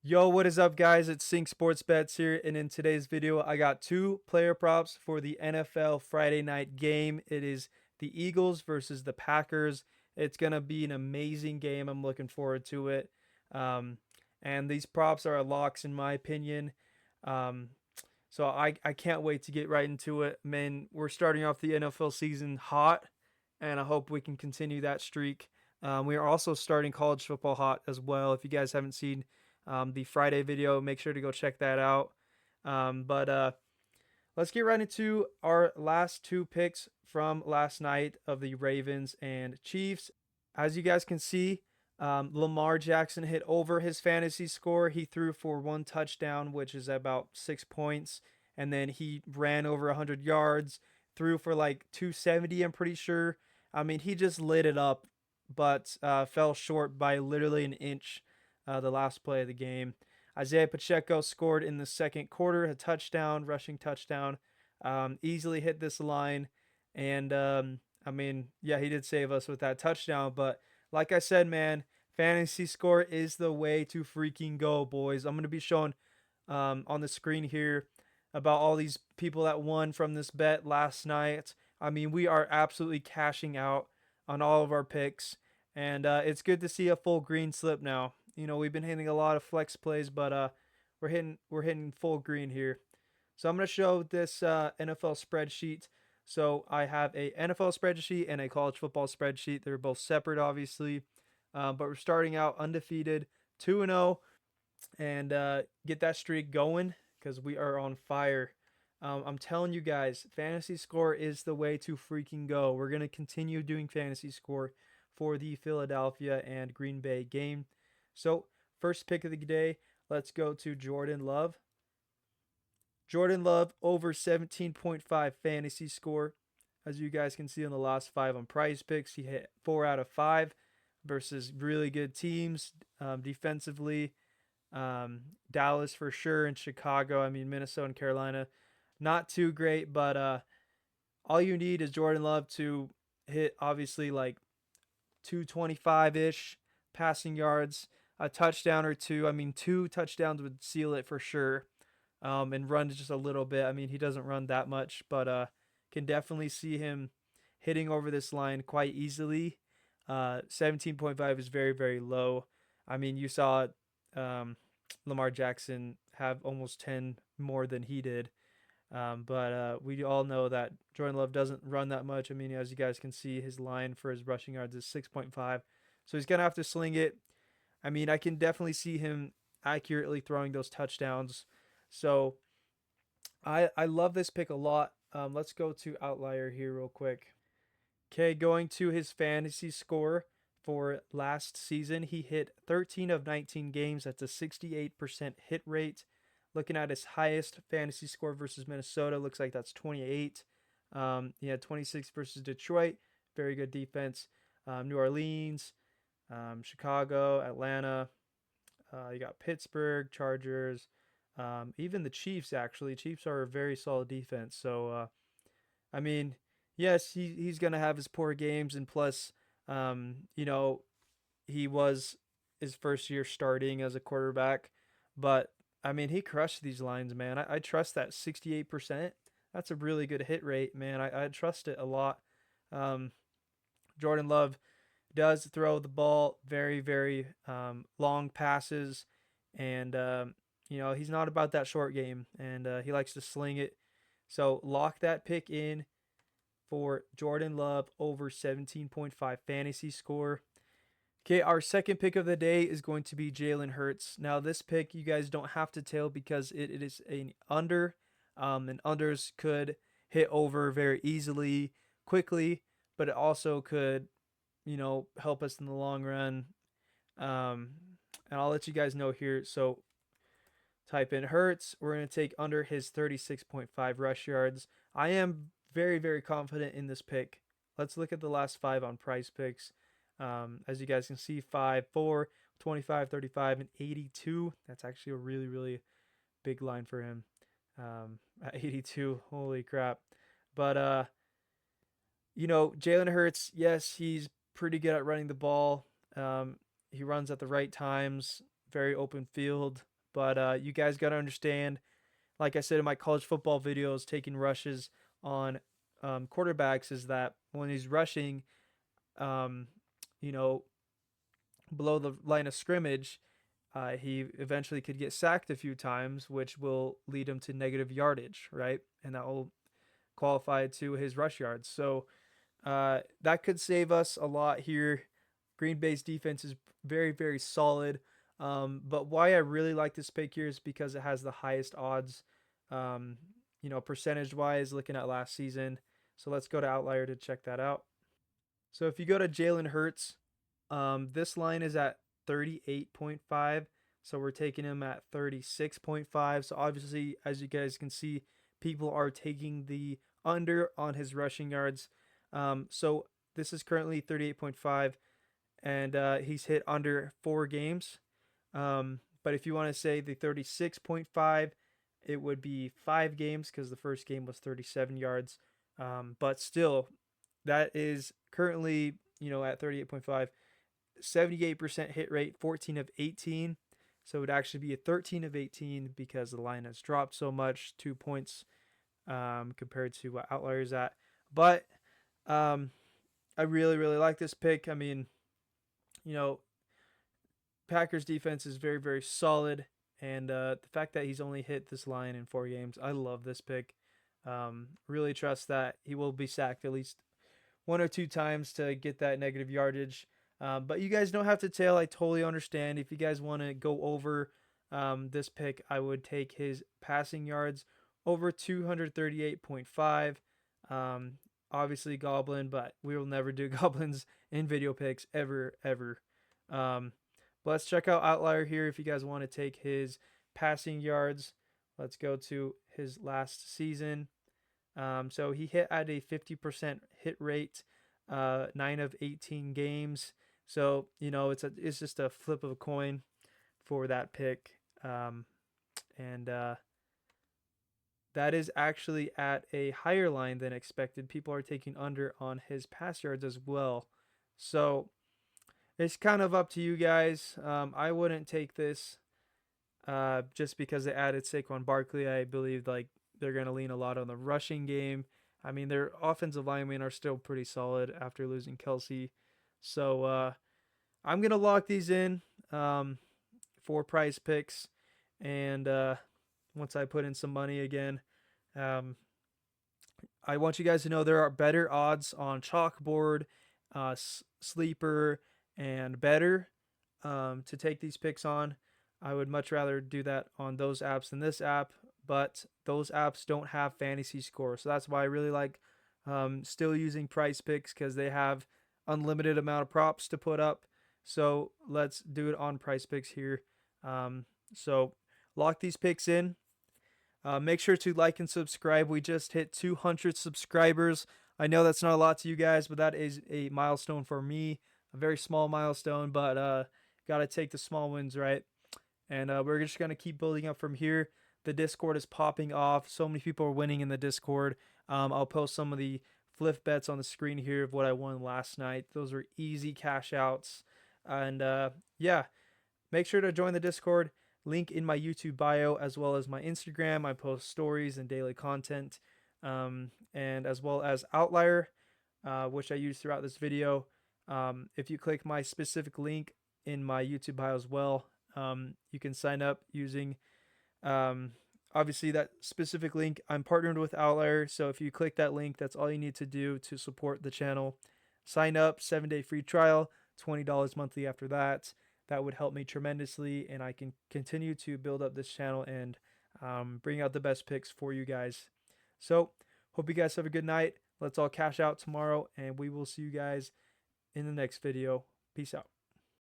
Yo, what is up, guys? It's Sync Sports Bets here, and in today's video, I got two player props for the NFL Friday night game. It is the Eagles versus the Packers. It's gonna be an amazing game. I'm looking forward to it. Um, and these props are locks in my opinion. Um, so I can't wait to get right into it. Man, we're starting off the NFL season hot, and I hope we can continue that streak. We are also starting college football hot as well. If you guys haven't seen the Friday video, make sure to go check that out. But let's get right into our last two picks from last night of the Ravens and Chiefs. As you guys can see, Lamar Jackson hit over his fantasy score. He threw for one touchdown, which is about 6 points, and then he ran over 100 yards, threw for like 270, I'm pretty sure. I mean, he just lit it up, but fell short by literally an inch the last play of the game. Isaiah Pacheco scored in the second quarter, a touchdown, rushing touchdown. Easily hit this line. And I mean, yeah, he did save us with that touchdown. But like I said, man, fantasy score is the way to freaking go, boys. I'm going to be showing on the screen here about all these people that won from this bet last night. I mean, we are absolutely cashing out on all of our picks. And it's good to see a full green slip now. You know, we've been hitting a lot of flex plays, but we're hitting full green here. So I'm going to show this NFL spreadsheet. So I have a NFL spreadsheet and a college football spreadsheet. They're both separate, obviously, but we're starting out undefeated, 2-0, and get that streak going because we are on fire. I'm telling you guys, fantasy score is the way to freaking go. We're going to continue doing fantasy score for the Philadelphia and Green Bay game. So, first pick of the day, let's go to Jordan Love. Jordan Love over 17.5 fantasy score. As you guys can see on the last five on Prizepicks, he hit 4 out of 5 versus really good teams defensively. Dallas for sure, and Chicago. I mean, Minnesota and Carolina, not too great, but all you need is Jordan Love to hit obviously like 225 ish passing yards, a touchdown or two. I mean, two touchdowns would seal it for sure. And run just a little bit. I mean, he doesn't run that much, but can definitely see him hitting over this line quite easily. 17.5 is very, very low. I mean, you saw um, Lamar Jackson have almost 10 more than he did. But we all know that Jordan Love doesn't run that much. I mean, as you guys can see, his line for his rushing yards is 6.5. So he's going to have to sling it. I mean, I can definitely see him accurately throwing those touchdowns. So I love this pick a lot. Let's go to outlier here real quick. Okay, going to his fantasy score for last season, he hit 13 of 19 games. That's a 68% hit rate. Looking at his highest fantasy score versus Minnesota, looks like that's 28. He had 26 versus Detroit, very good defense. New Orleans, Chicago, Atlanta. You got Pittsburgh, Chargers, even the Chiefs. Actually, Chiefs are a very solid defense. So I mean, yes, he's gonna have his poor games, and plus, you know, he was his first year starting as a quarterback, but I mean, he crushed these lines, man. I trust that 68%. That's a really good hit rate, man. I trust it a lot. Um, Jordan Love does throw the ball very, very long passes, and you know, he's not about that short game, and he likes to sling it. So lock that pick in for Jordan Love over 17.5 fantasy score. Okay, our second pick of the day is going to be Jalen Hurts. Now, this pick you guys don't have to tail because it is an under, and unders could hit over very easily, quickly, but it also could, you know, help us in the long run. Um, and I'll let you guys know here. So type in Hurts. We're going to take under his 36.5 rush yards. I am very, very confident in this pick. Let's look at the last five on Prizepicks. As you guys can see, 5, 4, 25, 35, and 82. That's actually a really, really big line for him. At 82, holy crap. But, you know, Jalen Hurts, yes, he's pretty good at running the ball. He runs at the right times, very open field. But you guys got to understand, like I said in my college football videos, taking rushes on quarterbacks is that when he's rushing, um, you know, below the line of scrimmage, he eventually could get sacked a few times, which will lead him to negative yardage, right? And that will qualify to his rush yards. So that could save us a lot here. Green Bay's defense is very, very solid. But why I really like this pick here is because it has the highest odds, um, percentage wise, looking at last season. So let's go to Outlier to check that out. So if you go to Jalen Hurts, this line is at 38.5. So we're taking him at 36.5. So obviously, as you guys can see, people are taking the under on his rushing yards. So this is currently 38.5, and he's hit under 4 games. But if you want to say the 36.5, it would be 5 games because the first game was 37 yards. But still, that is currently, at 38.5, 78% hit rate, 14 of 18. So it would actually be a 13 of 18 because the line has dropped so much, 2 points compared to what Outliers at. But um, I really, really like this pick. I mean, you know, Packers defense is very, very solid. And the fact that he's only hit this line in 4 games, I love this pick. Really trust that he will be sacked at least 1 or 2 times to get that negative yardage. But you guys don't have to tail. I totally understand. If you guys want to go over this pick, I would take his passing yards over 238.5. Obviously, Goblin, but we will never do Goblins in video picks ever, ever. Um, but let's check out Outlier here if you guys want to take his passing yards. Let's go to his last season. So he hit at a 50% hit rate, 9 of 18 games. So it's just a flip of a coin for that pick, and that is actually at a higher line than expected. People are taking under on his pass yards as well. So it's kind of up to you guys. I wouldn't take this just because they added Saquon Barkley. I believe like they're going to lean a lot on the rushing game. I mean, their offensive linemen are still pretty solid after losing Kelsey. So I'm going to lock these in for prize picks. And once I put in some money again, um, I want you guys to know there are better odds on Chalkboard, Sleeper, and Better to take these picks on. I would much rather do that on those apps than this app, but those apps don't have fantasy score. So that's why I really like still using Price Picks because they have unlimited amount of props to put up. So let's do it on Price Picks here. So lock these picks in. Make sure to like and subscribe. We just hit 200 subscribers. I know that's not a lot to you guys, but that is a milestone for me. A very small milestone, but got to take the small wins, right? And we're just going to keep building up from here. The Discord is popping off. So many people are winning in the Discord. I'll post some of the flip bets on the screen here of what I won last night. Those were easy cash outs. And yeah, make sure to join the Discord. Link in my YouTube bio as well as my Instagram. I post stories and daily content, and as well as Outlier, which I use throughout this video. If you click my specific link in my YouTube bio as well, you can sign up using obviously that specific link. I'm partnered with Outlier, so if you click that link, that's all you need to do to support the channel. Sign up, 7-day free trial, $20 monthly after that. That would help me tremendously, and I can continue to build up this channel and bring out the best picks for you guys. So hope you guys have a good night. Let's all cash out tomorrow, and we will see you guys in the next video. Peace out.